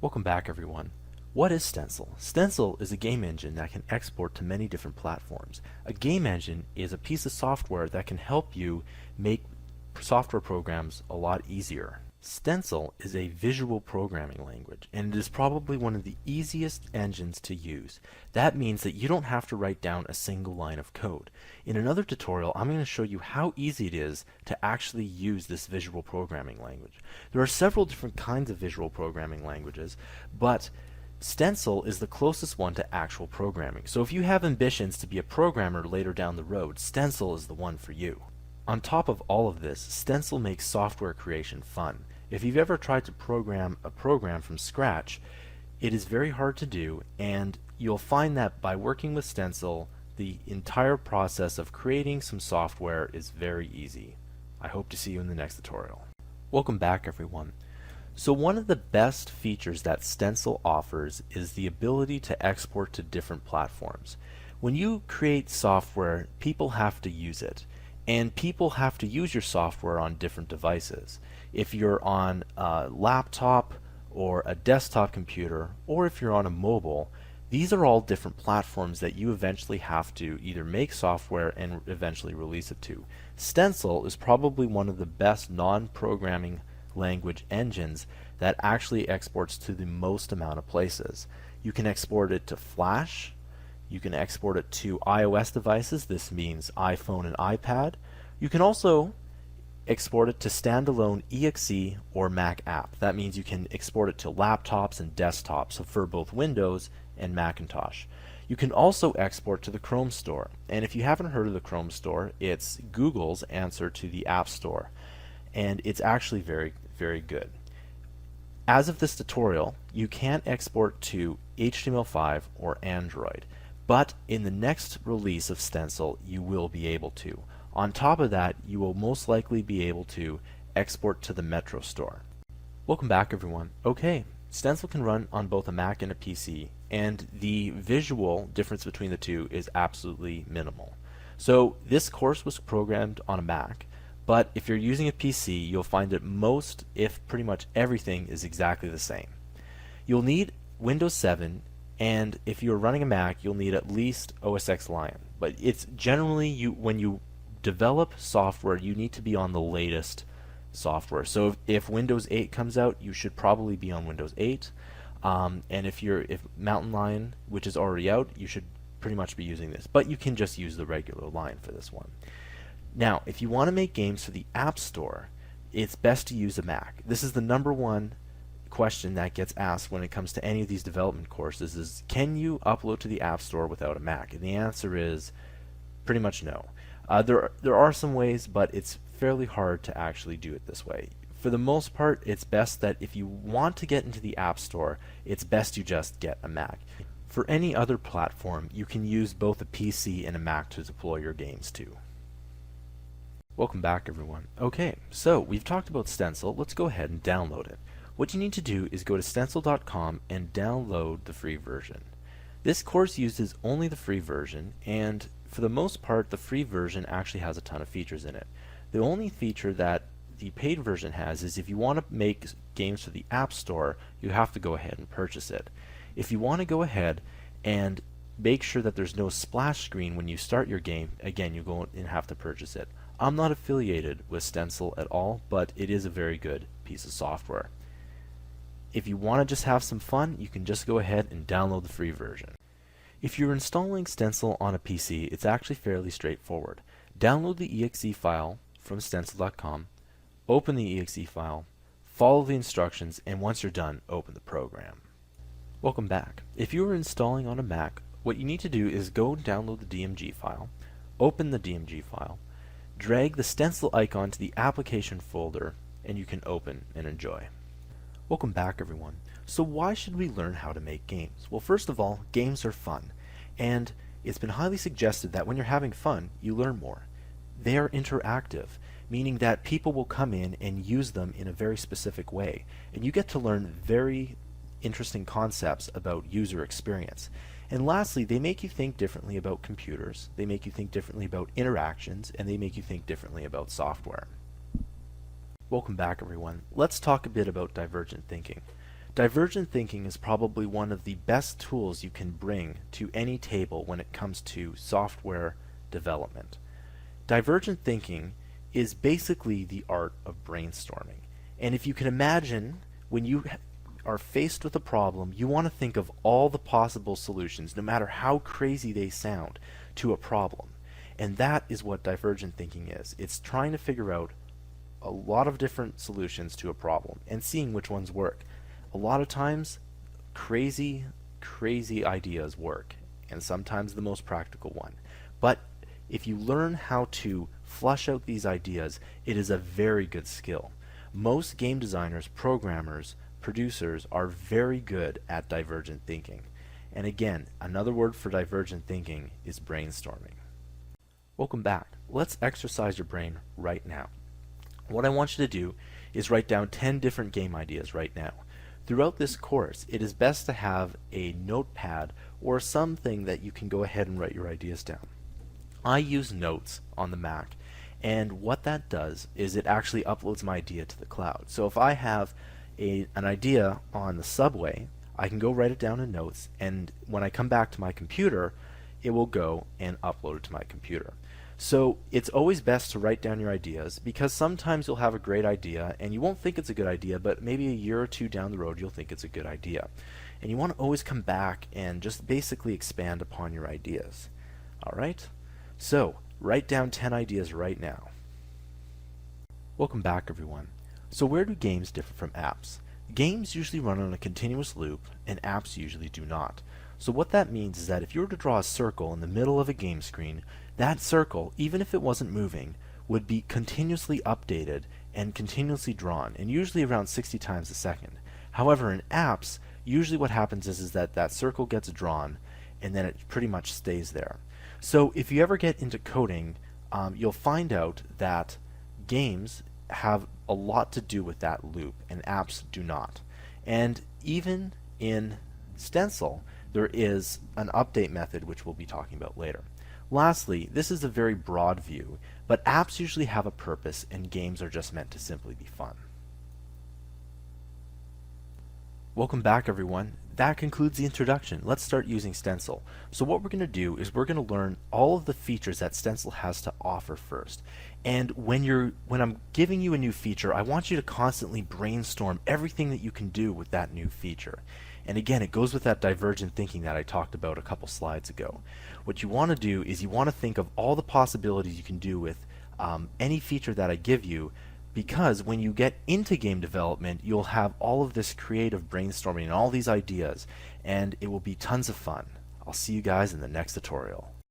Welcome back, everyone. What is Stencyl? Stencyl is a game engine that can export to many different platforms. A game engine is a piece of software that can help you make software programs a lot easier. Stencyl is a visual programming language, and it is probably one of the easiest engines to use. That means that you don't have to write down a single line of code. In another tutorial, I'm going to show you how easy it is to actually use this visual programming language. There are several different kinds of visual programming languages, but Stencyl is the closest one to actual programming. So if you have ambitions to be a programmer later down the road, Stencyl is the one for you. On top of all of this, Stencyl makes software creation fun. If you've ever tried to program a program from scratch, it is very hard to do, and you'll find that by working with Stencyl, the entire process of creating some software is very easy. I hope to see you in the next tutorial. Welcome back, everyone. So one of the best features that Stencyl offers is the ability to export to different platforms. When you create software, people have to use it. And people have to use your software on different devices. If you're on a laptop or a desktop computer, or if you're on a mobile, these are all different platforms that you eventually have to either make software and eventually release it to. Stencyl is probably one of the best non-programming language engines that actually exports to the most amount of places. You can export it to Flash. You can export it to iOS devices. This means iPhone and iPad. You can also export it to standalone exe or Mac app. That means you can export it to laptops and desktops for both Windows and Macintosh. You can also export to the Chrome Store. And if you haven't heard of the Chrome Store, it's Google's answer to the App Store. And it's actually very, very good. As of this tutorial, you can't export to HTML5 or Android. But in the next release of Stencyl, you will be able to. On top of that, you will most likely be able to export to the Metro Store. Welcome back, everyone. Okay, Stencyl can run on both a Mac and a PC, and the visual difference between the two is absolutely minimal. So this course was programmed on a Mac, but if you're using a PC, you'll find that most, if pretty much everything, is exactly the same. You'll need Windows 7, and if you're running a Mac, you'll need at least OS X Lion. But it's generally, when you develop software, you need to be on the latest software. So if Windows 8 comes out, you should probably be on Windows 8. And if Mountain Lion, which is already out, you should pretty much be using this. But you can just use the regular Lion for this one. Now, if you want to make games for the App Store, it's best to use a Mac. This is the #1 question that gets asked when it comes to any of these development courses is, can you upload to the App Store without a Mac? And the answer is pretty much no. There are some ways, but it's fairly hard to actually do it this way. For the most part, it's best that if you want to get into the App Store, it's best you just get a Mac. For any other platform, you can use both a PC and a Mac to deploy your games to. Welcome back, everyone. Okay, so we've talked about Stencyl. Let's go ahead and download it. What you need to do is go to stencyl.com and download the free version. This course uses only the free version, and for the most part, the free version actually has a ton of features in it. The only feature that the paid version has is if you want to make games for the App Store, you have to go ahead and purchase it. If you want to go ahead and make sure that there's no splash screen when you start your game, again, you go and have to purchase it. I'm not affiliated with Stencyl at all, but it is a very good piece of software. If you want to just have some fun, you can just go ahead and download the free version. If you're installing Stencyl on a PC, it's actually fairly straightforward. Download the exe file from stencyl.com, open the exe file, follow the instructions, and once you're done, open the program. Welcome back. If you are installing on a Mac, what you need to do is go download the DMG file, open the DMG file, drag the Stencyl icon to the application folder, and you can open and enjoy. Welcome back, everyone. So why should we learn how to make games? Well, first of all, games are fun, and it's been highly suggested that when you're having fun, you learn more. They are interactive, meaning that people will come in and use them in a very specific way, and you get to learn very interesting concepts about user experience. And lastly, they make you think differently about computers, they make you think differently about interactions, and they make you think differently about software. Welcome back, everyone. Let's talk a bit about divergent thinking. Divergent thinking is probably one of the best tools you can bring to any table when it comes to software development. Divergent thinking is basically the art of brainstorming. And if you can imagine, when you are faced with a problem, you want to think of all the possible solutions, no matter how crazy they sound, to a problem. And that is what divergent thinking is. It's trying to figure out a lot of different solutions to a problem and seeing which ones work. A lot of times, crazy ideas work, and sometimes the most practical one. But if you learn how to flush out these ideas, it is a very good skill. Most game designers, programmers, producers are very good at divergent thinking. And again, another word for divergent thinking is brainstorming. Welcome back. Let's exercise your brain right now. What I want you to do is write down 10 different game ideas right now. Throughout this course, it is best to have a notepad or something that you can go ahead and write your ideas down. I use Notes on the Mac, and what that does is it actually uploads my idea to the cloud. So if I have an idea on the subway, I can go write it down in Notes, and when I come back to my computer, it will go and upload it to my computer. So it's always best to write down your ideas, because sometimes you'll have a great idea and you won't think it's a good idea, but maybe a year or two down the road you'll think it's a good idea. And you want to always come back and just basically expand upon your ideas. Alright? So, write down 10 ideas right now. Welcome back, everyone. So where do games differ from apps? Games usually run on a continuous loop, and apps usually do not. So what that means is that if you were to draw a circle in the middle of a game screen, that circle, even if it wasn't moving, would be continuously updated and continuously drawn, and usually around 60 times a second. However, in apps, usually what happens is that that circle gets drawn, and then it pretty much stays there. So if you ever get into coding, you'll find out that games have a lot to do with that loop, and apps do not. And even in Stencyl, there is an update method which we'll be talking about later. Lastly, this is a very broad view, but apps usually have a purpose and games are just meant to simply be fun. Welcome back, everyone. That concludes the introduction. Let's start using Stencyl. So what we're going to do is we're going to learn all of the features that Stencyl has to offer first. And when I'm giving you a new feature, I want you to constantly brainstorm everything that you can do with that new feature. And again, it goes with that divergent thinking that I talked about a couple slides ago. What you want to do is you want to think of all the possibilities you can do with any feature that I give you, because when you get into game development, you'll have all of this creative brainstorming and all these ideas, and it will be tons of fun. I'll see you guys in the next tutorial.